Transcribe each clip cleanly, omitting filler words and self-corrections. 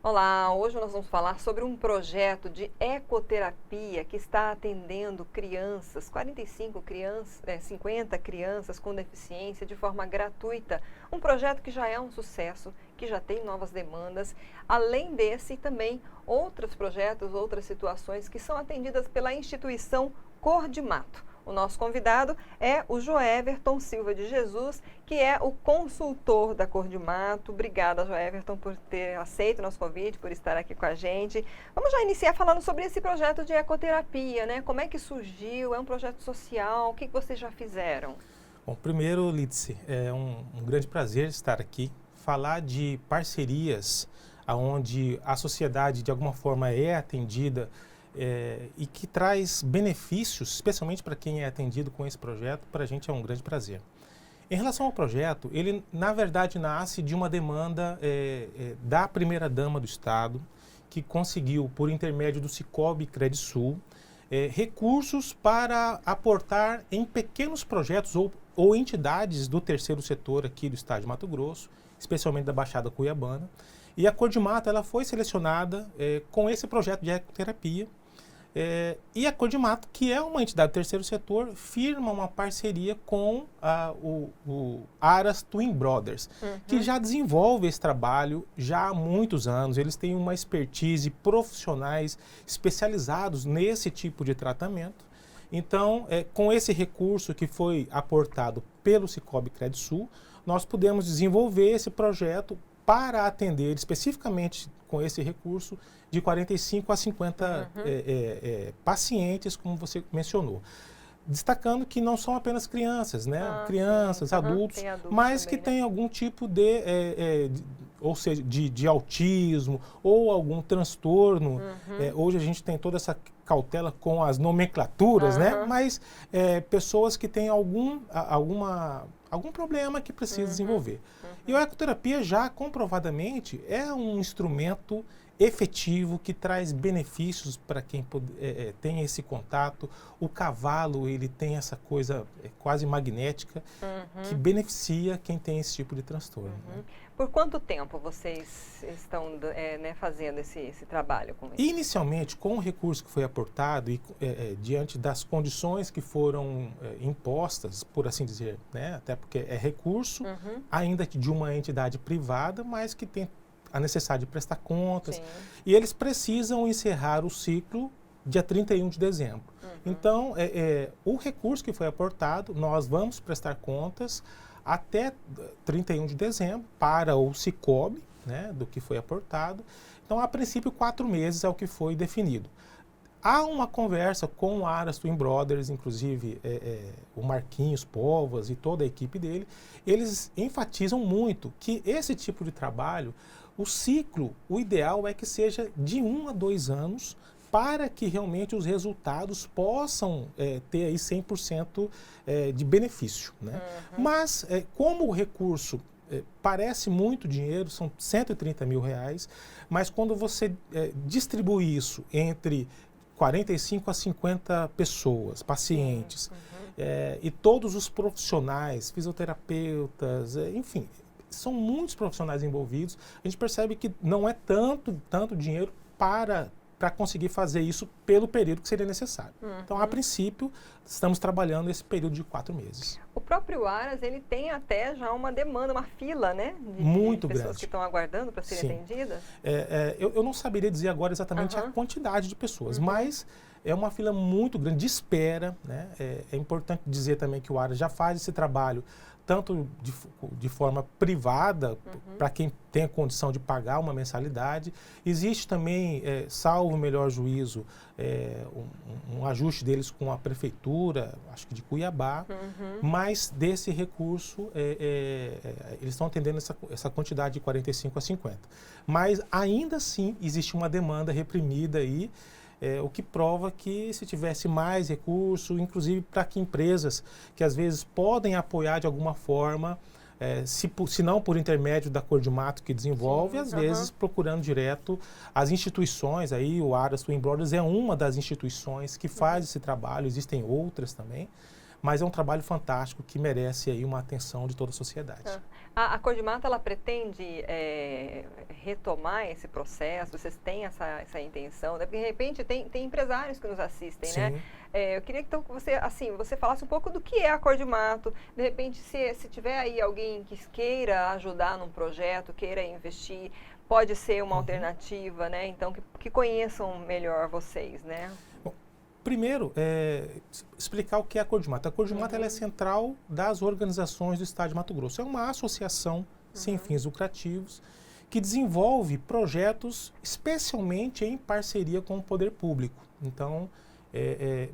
Olá, hoje nós vamos falar sobre um projeto de ecoterapia que está atendendo crianças, 45 crianças, 50 crianças com deficiência de forma gratuita. Um projeto que já é um sucesso, que já tem novas demandas. Além desse, também outros projetos, outras situações que são atendidas pela instituição Cor de Mato. O nosso convidado é o Joeverton Silva de Jesus, que é o consultor da Cor de Mato. Obrigada, Joeverton, por ter aceito o nosso convite, por estar aqui com a gente. Vamos já iniciar falando sobre esse projeto de ecoterapia, né? Como é que surgiu? É um projeto social? O que vocês já fizeram? Bom, primeiro, Lídice, é um grande prazer estar aqui, falar de parcerias onde a sociedade de alguma forma é atendida e que traz benefícios, especialmente para quem é atendido com esse projeto, para a gente é um grande prazer. Em relação ao projeto, ele na verdade nasce de uma demanda da primeira-dama do Estado, que conseguiu, por intermédio do Cicobi Credisul, recursos para aportar em pequenos projetos ou entidades do terceiro setor aqui do estado de Mato Grosso, especialmente da Baixada Cuiabana. E a Cor de Mato ela foi selecionada com esse projeto de ecoterapia. E a Cor de Mato, que é uma entidade do terceiro setor, firma uma parceria com o Aras Twin Brothers, que já desenvolve esse trabalho já há muitos anos. Eles têm uma expertise, profissionais especializados nesse tipo de tratamento. Então, com esse recurso que foi aportado pelo Cicobi Credisul, nós pudemos desenvolver esse projeto para atender especificamente com esse recurso de 45 a 50 pacientes, como você mencionou. Destacando que não são apenas crianças, né? Crianças, adultos, mas também, que têm algum tipo ou seja, de autismo ou algum transtorno. Hoje a gente tem toda essa cautela com as nomenclaturas, né? Mas pessoas que têm algum problema que precisa desenvolver. E a ecoterapia já comprovadamente é um instrumento efetivo que traz benefícios para quem tem esse contato. O cavalo ele tem essa coisa quase magnética que beneficia quem tem esse tipo de transtorno. Né? Por quanto tempo vocês estão fazendo esse trabalho com isso? Inicialmente, com o recurso que foi aportado e diante das condições que foram impostas, por assim dizer, né? Até porque é recurso, ainda que de uma entidade privada, mas que tem a necessidade de prestar contas. Sim. E eles precisam encerrar o ciclo dia 31 de dezembro. Então, o recurso que foi aportado, nós vamos prestar contas até 31 de dezembro para o Cicobi, né, do que foi aportado. Então, a princípio, 4 meses é o que foi definido. Há uma conversa com o Aras Twin Brothers, inclusive o Marquinhos Povas e toda a equipe dele, eles enfatizam muito que esse tipo de trabalho, o ciclo, o ideal é que seja de 1 a 2 anos, para que realmente os resultados possam ter aí 100% de benefício. Né? Mas, como o recurso parece muito dinheiro, são 130 mil reais, mas quando você distribui isso entre 45 a 50 pessoas, pacientes, e todos os profissionais, fisioterapeutas, enfim, são muitos profissionais envolvidos, a gente percebe que não é tanto dinheiro para conseguir fazer isso pelo período que seria necessário. Então, a princípio, estamos trabalhando esse período de 4 meses. O próprio Aras, ele tem até já uma demanda, uma fila, né? Muito de pessoas grande. Que estão aguardando para serem atendidas? Eu não saberia dizer agora exatamente a quantidade de pessoas, mas é uma fila muito grande de espera. Né? É importante dizer também que o Aras já faz esse trabalho tanto de forma privada, para quem tem a condição de pagar uma mensalidade. Existe também, salvo o melhor juízo, um ajuste deles com a prefeitura, acho que de Cuiabá, mas desse recurso, eles estão atendendo essa quantidade de 45 a 50. Mas ainda assim existe uma demanda reprimida aí, o que prova que se tivesse mais recurso, inclusive para que empresas que às vezes podem apoiar de alguma forma, se não por intermédio da Cor de Mato que desenvolve, às vezes procurando direto as instituições, aí o Aras Twin Brothers é uma das instituições que faz esse trabalho, existem outras também, mas é um trabalho fantástico que merece aí uma atenção de toda a sociedade. A Cordimata, ela pretende retomar esse processo? Vocês têm essa intenção? Porque, de repente, tem empresários que nos assistem, Sim. né? Eu queria então que você, assim, você falasse um pouco do que é a Cordimato. De repente, se tiver aí alguém que queira ajudar num projeto, queira investir, pode ser uma alternativa, né? Então, que conheçam melhor vocês, né? Bom, primeiro, explicar o que é a Cordimata. A Cordimata ela é central das organizações do Estado de Mato Grosso. É uma associação sem fins lucrativos que desenvolve projetos especialmente em parceria com o poder público. Então,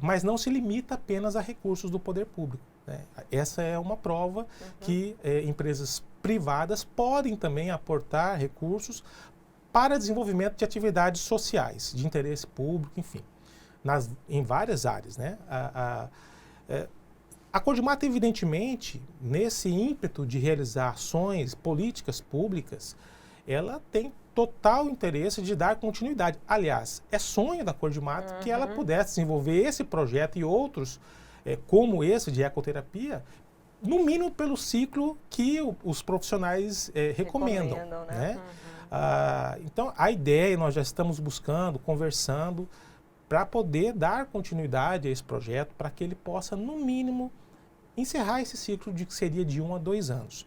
mas não se limita apenas a recursos do poder público, né? Essa é uma prova que empresas privadas podem também aportar recursos para desenvolvimento de atividades sociais, de interesse público, enfim, em várias áreas, né? A Cordimata, evidentemente, nesse ímpeto de realizar ações, políticas públicas, ela tem total interesse de dar continuidade. Aliás, é sonho da Cordimata que ela pudesse desenvolver esse projeto e outros, como esse de ecoterapia, no mínimo pelo ciclo que os profissionais recomendam, né? Então, a ideia, nós já estamos buscando, conversando, para poder dar continuidade a esse projeto, para que ele possa, no mínimo, encerrar esse ciclo que seria de 1 a 2 anos.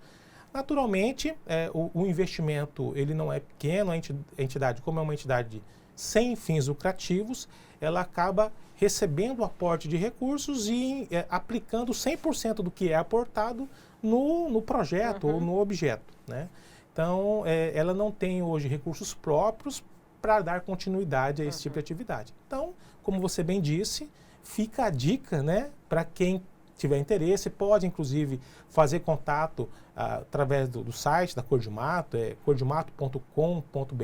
Naturalmente, o investimento ele não é pequeno, a entidade, como é uma entidade sem fins lucrativos, ela acaba recebendo o aporte de recursos e aplicando 100% do que é aportado no projeto ou no objeto, né? Então, ela não tem hoje recursos próprios para dar continuidade a esse tipo de atividade. Então, como você bem disse, fica a dica, né, para quem tiver interesse, pode inclusive fazer contato através do site da Cordimato, cordimato.com.br,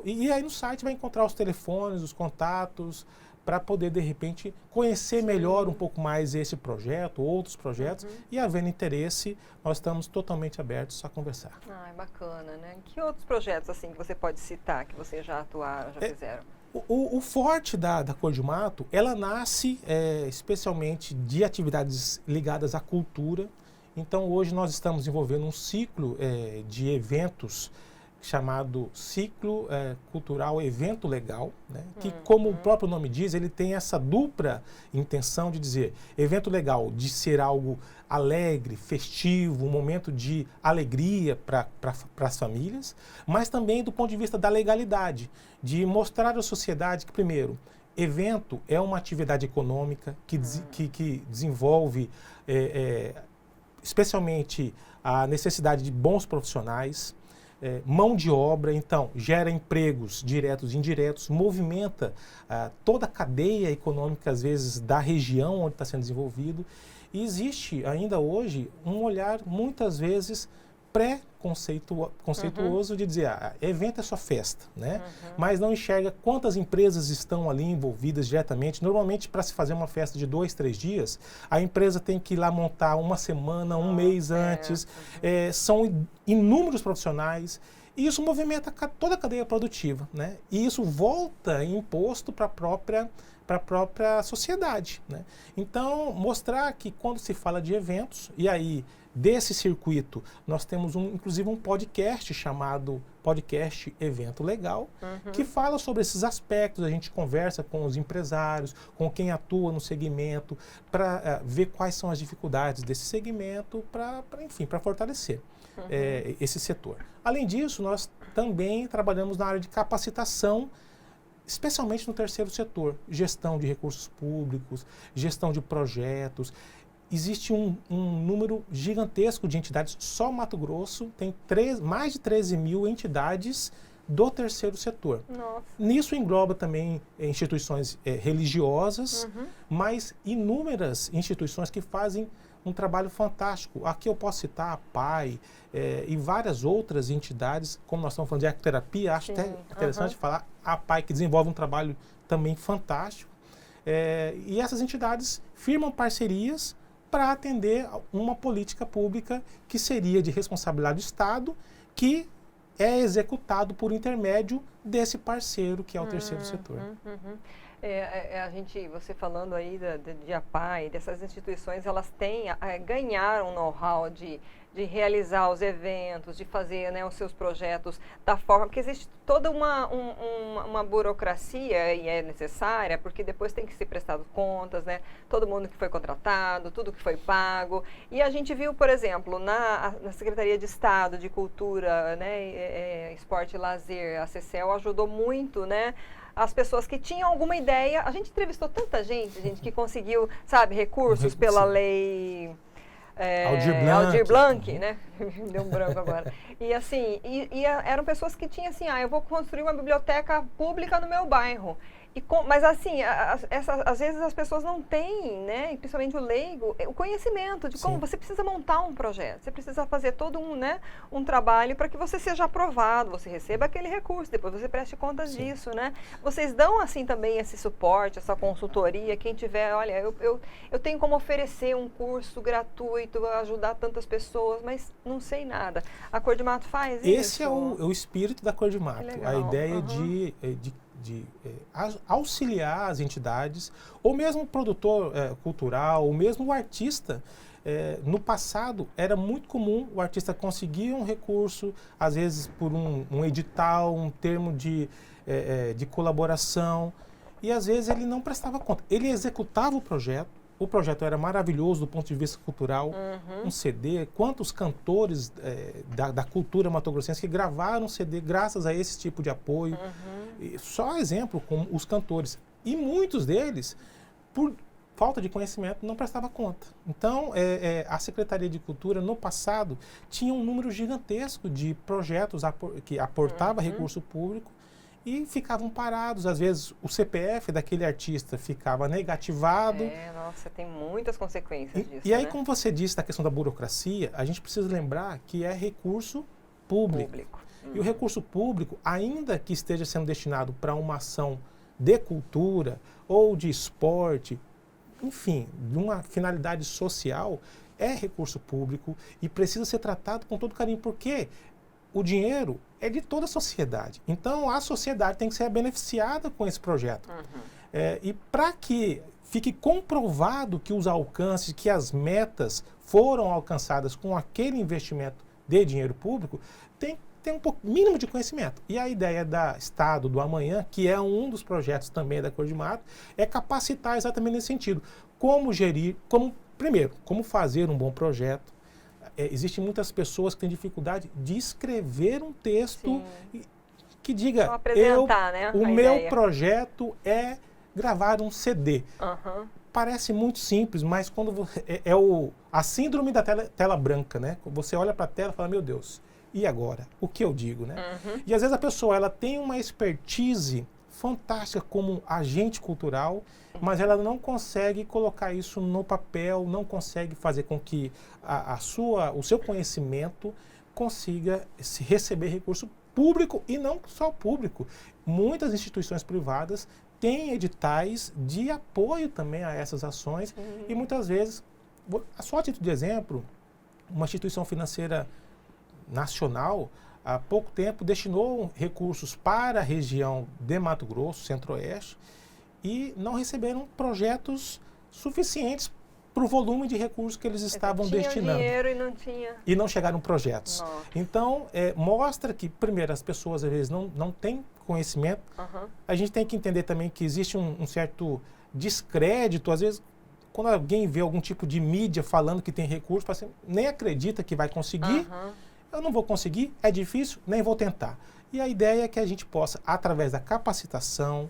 e aí no site vai encontrar os telefones, os contatos, para poder, de repente, conhecer melhor um pouco mais esse projeto, outros projetos, e havendo interesse, nós estamos totalmente abertos a conversar. Ah, é bacana, né? Que outros projetos, assim, que você pode citar, que vocês já atuaram, já fizeram? O forte da Cordimato, ela nasce especialmente de atividades ligadas à cultura. Então, hoje nós estamos desenvolvendo um ciclo de eventos chamado Ciclo Cultural Evento Legal, né? Que, como o próprio nome diz, ele tem essa dupla intenção de dizer evento legal, de ser algo alegre, festivo, um momento de alegria para as famílias, mas também do ponto de vista da legalidade, de mostrar à sociedade que, primeiro, evento é uma atividade econômica que desenvolve especialmente a necessidade de bons profissionais, mão de obra, então gera empregos diretos e indiretos, movimenta toda a cadeia econômica, às vezes, da região onde está sendo desenvolvido. E existe ainda hoje um olhar, muitas vezes, pré-conceituoso de dizer, evento é só festa, né? Mas não enxerga quantas empresas estão ali envolvidas diretamente. Normalmente, para se fazer uma festa de 2, 3 dias, a empresa tem que ir lá montar uma semana, um mês antes. São inúmeros profissionais. E isso movimenta toda a cadeia produtiva, né? E isso volta em imposto para a própria sociedade, né? Então, mostrar que quando se fala de eventos, e aí desse circuito nós temos inclusive um podcast chamado Podcast Evento Legal, que fala sobre esses aspectos. A gente conversa com os empresários, com quem atua no segmento, para ver quais são as dificuldades desse segmento, enfim, para fortalecer esse setor. Além disso, nós também trabalhamos na área de capacitação, especialmente no terceiro setor, gestão de recursos públicos, gestão de projetos. Existe um número gigantesco de entidades, só Mato Grosso tem mais de 13 mil entidades do terceiro setor. Nossa. Nisso engloba também instituições religiosas, mas inúmeras instituições que fazem um trabalho fantástico. Aqui eu posso citar a PAI e várias outras entidades, como nós estamos falando de ecoterapia, acho até interessante falar, a PAI que desenvolve um trabalho também fantástico. E essas entidades firmam parcerias para atender uma política pública que seria de responsabilidade do Estado, que é executado por intermédio desse parceiro que é o terceiro setor. Você falando aí de APAI, dessas instituições, elas ganharam know-how de de realizar os eventos, de fazer, né, os seus projetos da forma, porque existe toda uma burocracia e é necessária, porque depois tem que ser prestado contas, né, todo mundo que foi contratado, tudo que foi pago, e a gente viu, por exemplo, na Secretaria de Estado de Cultura, né, Esporte e Lazer, a CECEL ajudou muito, né, as pessoas que tinham alguma ideia. A gente entrevistou tanta gente que conseguiu, sabe, recursos pela lei Aldir Blanc, né? Deu um branco agora. E assim, eram pessoas que tinham assim, eu vou construir uma biblioteca pública no meu bairro. Mas assim, às vezes as pessoas não têm, né, e principalmente o leigo, o conhecimento de como você precisa montar um projeto, você precisa fazer todo um trabalho para que você seja aprovado, você receba aquele recurso, depois você preste contas disso, né? Vocês dão assim também esse suporte, essa consultoria, quem tiver, olha, eu tenho como oferecer um curso gratuito, ajudar tantas pessoas, mas não sei nada. A Cor de Mato faz isso? Esse é o espírito da Cor de Mato, a ideia de auxiliar as entidades, ou mesmo o produtor cultural, ou mesmo o artista. No passado, era muito comum o artista conseguir um recurso, às vezes por um edital, um termo de colaboração, e às vezes ele não prestava conta. Ele executava o projeto era maravilhoso do ponto de vista cultural, um CD, quantos cantores da cultura matogrossense que gravaram CD graças a esse tipo de apoio. Só exemplo, como os cantores. E muitos deles, por falta de conhecimento, não prestava conta. Então, a Secretaria de Cultura, no passado, tinha um número gigantesco de projetos que aportava recurso público e ficavam parados. Às vezes, o CPF daquele artista ficava negativado. Nossa, tem muitas consequências disso, E aí, né? como você disse da questão da burocracia, a gente precisa lembrar que é recurso público. E o recurso público, ainda que esteja sendo destinado para uma ação de cultura ou de esporte, enfim, de uma finalidade social, é recurso público e precisa ser tratado com todo carinho, porque o dinheiro é de toda a sociedade. Então, a sociedade tem que ser beneficiada com esse projeto. E para que fique comprovado que os alcances, que as metas foram alcançadas com aquele investimento de dinheiro público, tem um mínimo de conhecimento. E a ideia da Estado do Amanhã, que é um dos projetos também da Cor de Mato, é capacitar exatamente nesse sentido. Como gerir, como fazer um bom projeto. Existem muitas pessoas que têm dificuldade de escrever um texto que diga, o meu projeto é gravar um CD. Parece muito simples, mas quando a síndrome da tela branca, né? Você olha para a tela e fala, meu Deus, e agora? O que eu digo, né? E às vezes a pessoa ela tem uma expertise fantástica como agente cultural, mas ela não consegue colocar isso no papel, não consegue fazer com que o seu conhecimento consiga receber recurso público e não só público. Muitas instituições privadas têm editais de apoio também a essas ações e muitas vezes, só a título de exemplo, uma instituição financeira nacional, há pouco tempo, destinou recursos para a região de Mato Grosso, Centro-Oeste, e não receberam projetos suficientes para o volume de recursos que eles estavam destinando. Dinheiro e não tinha. E não chegaram projetos. Nossa. Então, mostra que, primeiro, as pessoas às vezes não têm conhecimento. A gente tem que entender também que existe um certo descrédito, às vezes, quando alguém vê algum tipo de mídia falando que tem recurso, assim, nem acredita que vai conseguir. Eu não vou conseguir, é difícil, nem vou tentar. E a ideia é que a gente possa, através da capacitação,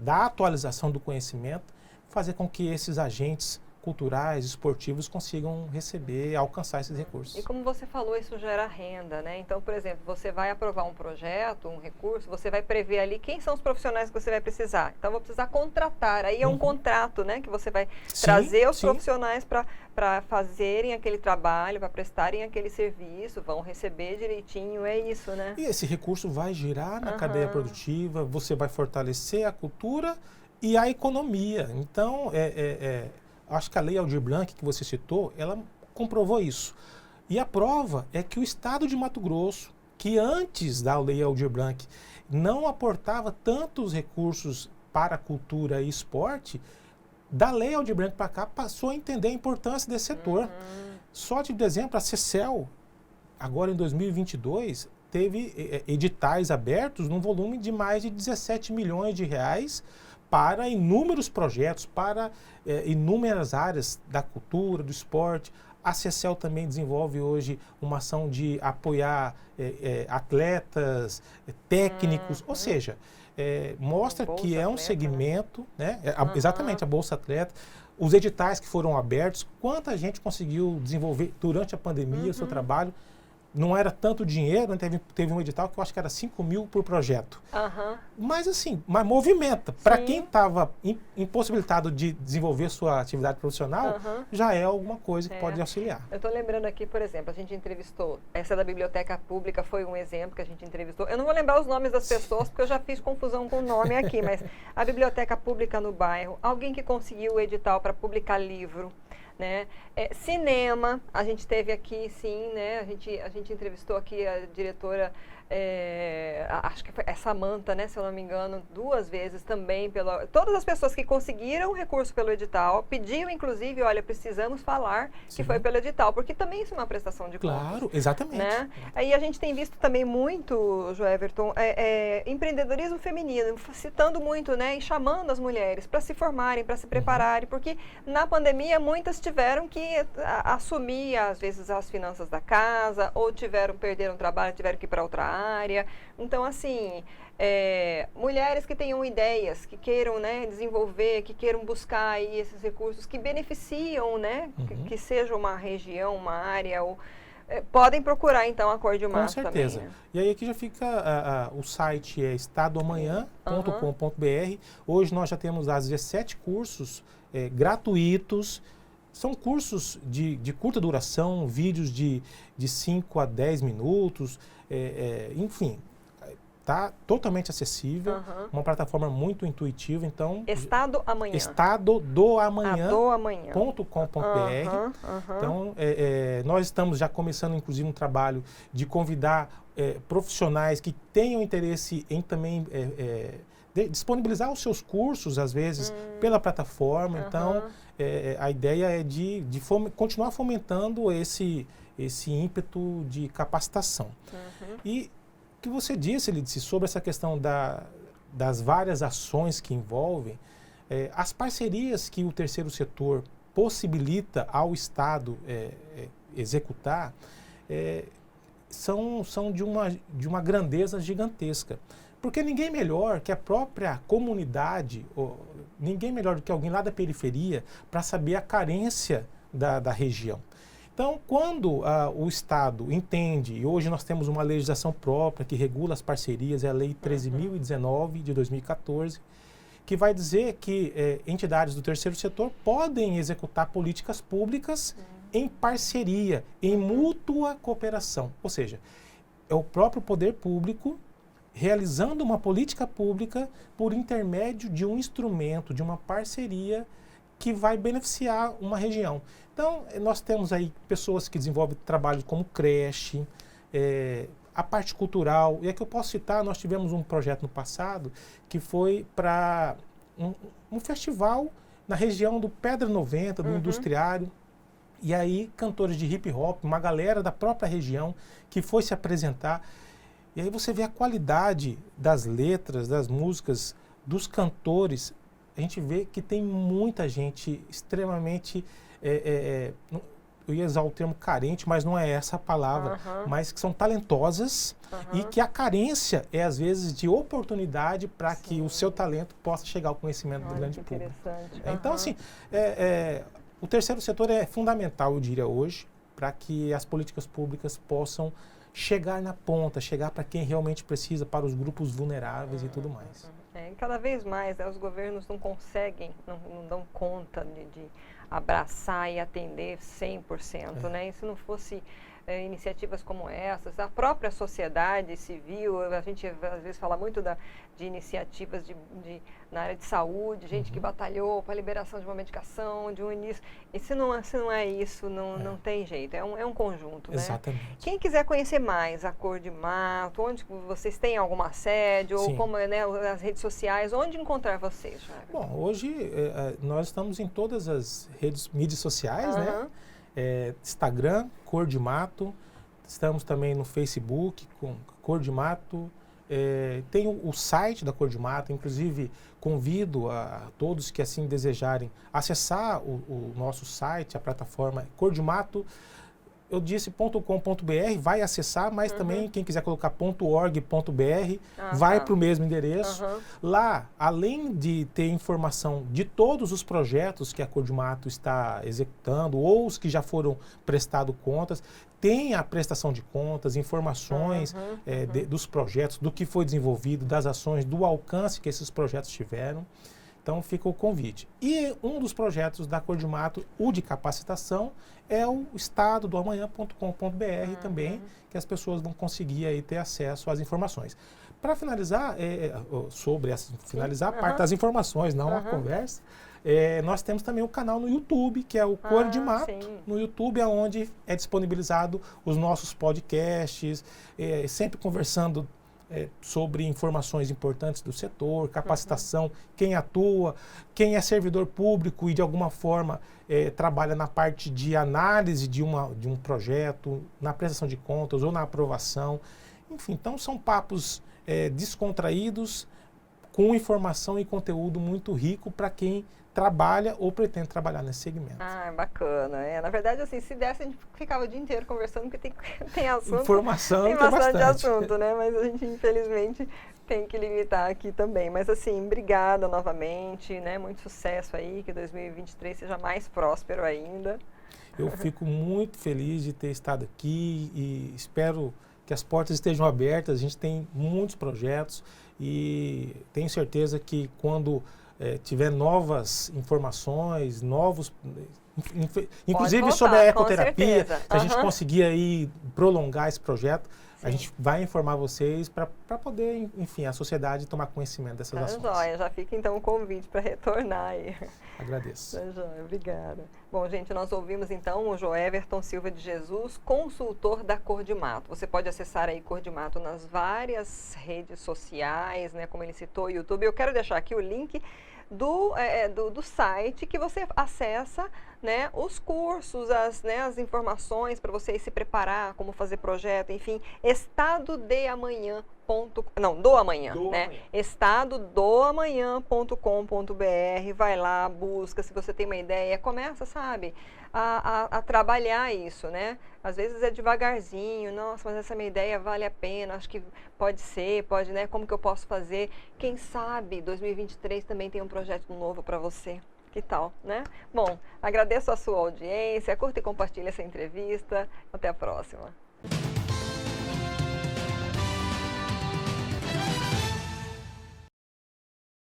da atualização do conhecimento, fazer com que esses agentes culturais, esportivos consigam receber, alcançar esses recursos. E como você falou, isso gera renda, né? Então, por exemplo, você vai aprovar um projeto, um recurso, você vai prever ali quem são os profissionais que você vai precisar. Então, vou precisar contratar. Aí é um contrato, né? Que você vai trazer os profissionais para fazerem aquele trabalho, para prestarem aquele serviço, vão receber direitinho, é isso, né? E esse recurso vai girar na cadeia produtiva, você vai fortalecer a cultura e a economia. Então, acho que a Lei Aldir Blanc, que você citou, ela comprovou isso. E a prova é que o Estado de Mato Grosso, que antes da Lei Aldir Blanc não aportava tantos recursos para a cultura e esporte, da Lei Aldir Blanc para cá passou a entender a importância desse setor. Só de exemplo, a CECEL, agora em 2022, teve editais abertos num volume de mais de 17 milhões de reais para inúmeros projetos, para inúmeras áreas da cultura, do esporte. A CECEL também desenvolve hoje uma ação de apoiar atletas, técnicos, ou seja, mostra que é um segmento, né? Exatamente, a Bolsa Atleta, os editais que foram abertos, quanta gente conseguiu desenvolver durante a pandemia o seu trabalho. Não era tanto dinheiro, né? Teve um edital que eu acho que era 5 mil por projeto. Mas assim, mas movimenta. Para quem estava impossibilitado de desenvolver sua atividade profissional, já é alguma coisa que pode auxiliar. Eu estou lembrando aqui, por exemplo, a gente entrevistou, essa da Biblioteca Pública foi um exemplo que a gente entrevistou. Eu não vou lembrar os nomes das pessoas, porque eu já fiz confusão com o nome aqui, mas a Biblioteca Pública no bairro, alguém que conseguiu o edital para publicar livro, né? Cinema, a gente teve aqui, sim, né? A gente entrevistou aqui a diretora, acho que foi Samanta, né? Se eu não me engano, 2 vezes também. Todas as pessoas que conseguiram recurso pelo edital pediam, inclusive, olha, precisamos falar que foi pelo edital, porque também isso é uma prestação de contas. Claro, exatamente. Né? Aí a gente tem visto também muito, Joeverton, empreendedorismo feminino, citando muito, né? E chamando as mulheres para se formarem, para se prepararem, porque na pandemia muitas tiveram que assumir, às vezes, as finanças da casa, ou perderam o trabalho, tiveram que ir para outra área. Então, assim, mulheres que tenham ideias, que queiram, né, desenvolver, que queiram buscar aí esses recursos que beneficiam, né, que seja uma região, uma área, ou, podem procurar, então, a Cor de Março também. Com certeza. Também, né? E aí aqui já fica, o site é estadoamanhã.com.br. Hoje nós já temos 17 cursos gratuitos. São cursos de curta duração, vídeos de 5 a 10 minutos, enfim, está totalmente acessível, uma plataforma muito intuitiva, então... estadoamanhã.com.br. Então, nós estamos já começando, inclusive, um trabalho de convidar profissionais que tenham interesse em também disponibilizar os seus cursos, às vezes, pela plataforma. Então, a ideia é de continuar fomentando esse ímpeto de capacitação. E o que você disse, Lídice, sobre essa questão das várias ações que envolvem, as parcerias que o terceiro setor possibilita ao Estado executar são de uma grandeza gigantesca. Porque ninguém melhor que a própria comunidade, ninguém melhor do que alguém lá da periferia para saber a carência da região. Então, quando o Estado entende, e hoje nós temos uma legislação própria que regula as parcerias, é a Lei 13.019 de 2014, que vai dizer que entidades do terceiro setor podem executar políticas públicas em parceria, em mútua cooperação. Ou seja, é o próprio poder público realizando uma política pública por intermédio de um instrumento, de uma parceria que vai beneficiar uma região. Então, nós temos aí pessoas que desenvolvem trabalho como creche, a parte cultural. E aqui eu posso citar, nós tivemos um projeto no passado que foi para um festival na região do Pedra 90, do Industriário. E aí, cantores de hip hop, uma galera da própria região que foi se apresentar. E aí você vê a qualidade das letras, das músicas, dos cantores. A gente vê que tem muita gente extremamente, eu ia usar o termo carente, mas não é essa a palavra, mas que são talentosas e que a carência é, às vezes, de oportunidade para que o seu talento possa chegar ao conhecimento do grande público. Então, assim, o terceiro setor é fundamental, eu diria, hoje, para que as políticas públicas possam chegar na ponta, chegar para quem realmente precisa, para os grupos vulneráveis e tudo mais. Cada vez mais, os governos não conseguem, não dão conta de abraçar e atender 100%, né? E se não fosse iniciativas como essas, a própria sociedade civil, a gente às vezes fala muito de iniciativas na área de saúde, gente que batalhou para a liberação de uma medicação, de um início. E se não é isso, não tem jeito, é um conjunto, né? Exatamente. Quem quiser conhecer mais a Cor de Mato, onde vocês têm alguma sede, ou como, né, as redes sociais, onde encontrar vocês? Bom, hoje nós estamos em todas as mídias sociais, né? Instagram, Cor de Mato. Estamos também no Facebook com Cor de Mato. Tem o site da Cor de Mato, inclusive convido a todos que assim desejarem acessar o nosso site, a plataforma Cor de Mato. Eu disse .com.br, vai acessar, mas também quem quiser colocar .org.br, vai para o mesmo endereço. Lá, além de ter informação de todos os projetos que a Cor de Mato está executando, ou os que já foram prestados contas, tem a prestação de contas, informações dos projetos, do que foi desenvolvido, das ações, do alcance que esses projetos tiveram. Então fica o convite. E um dos projetos da Cor de Mato, o de capacitação, é o estadodoamanhã.com.br também, que as pessoas vão conseguir aí ter acesso às informações. Para finalizar, finalizar a parte das informações, não a conversa, nós temos também o canal no YouTube, que é o Cor de Mato. No YouTube é onde é disponibilizado os nossos podcasts, sempre conversando sobre informações importantes do setor, capacitação, quem atua, quem é servidor público e de alguma forma trabalha na parte de análise de um projeto, na prestação de contas ou na aprovação. Enfim, então são papos descontraídos, com informação e conteúdo muito rico para quem trabalha ou pretende trabalhar nesse segmento. Bacana. Na verdade, assim, se desse, a gente ficava o dia inteiro conversando, porque tem assunto. Informação tem bastante assunto, né? Mas a gente, infelizmente, tem que limitar aqui também. Mas, assim, obrigada novamente, né? Muito sucesso aí, que 2023 seja mais próspero ainda. Eu fico muito feliz de ter estado aqui e espero que as portas estejam abertas. A gente tem muitos projetos e tenho certeza que quando tiver novas informações, inclusive voltar, sobre a ecoterapia, se a gente conseguir aí prolongar esse projeto, a gente vai informar vocês para poder, enfim, a sociedade tomar conhecimento dessas ações. Joia, já fica então o convite para retornar aí. Agradeço. Joia, obrigada. Bom, gente, nós ouvimos então o Joeverton Silva de Jesus, consultor da Cor de Mato. Você pode acessar aí Cor de Mato nas várias redes sociais, né, como ele citou, YouTube. Eu quero deixar aqui o link do site que você acessa, né, os cursos, as informações para você se preparar, como fazer projeto, enfim, estadodoamanhã.com.br, vai lá, busca, se você tem uma ideia, começa, sabe, a trabalhar isso, né? Às vezes é devagarzinho, nossa, mas essa minha ideia vale a pena, acho que pode, né? Como que eu posso fazer? Quem sabe 2023 também tem um projeto novo para você. Que tal, né? Bom, agradeço a sua audiência, curta e compartilhe essa entrevista. Até a próxima.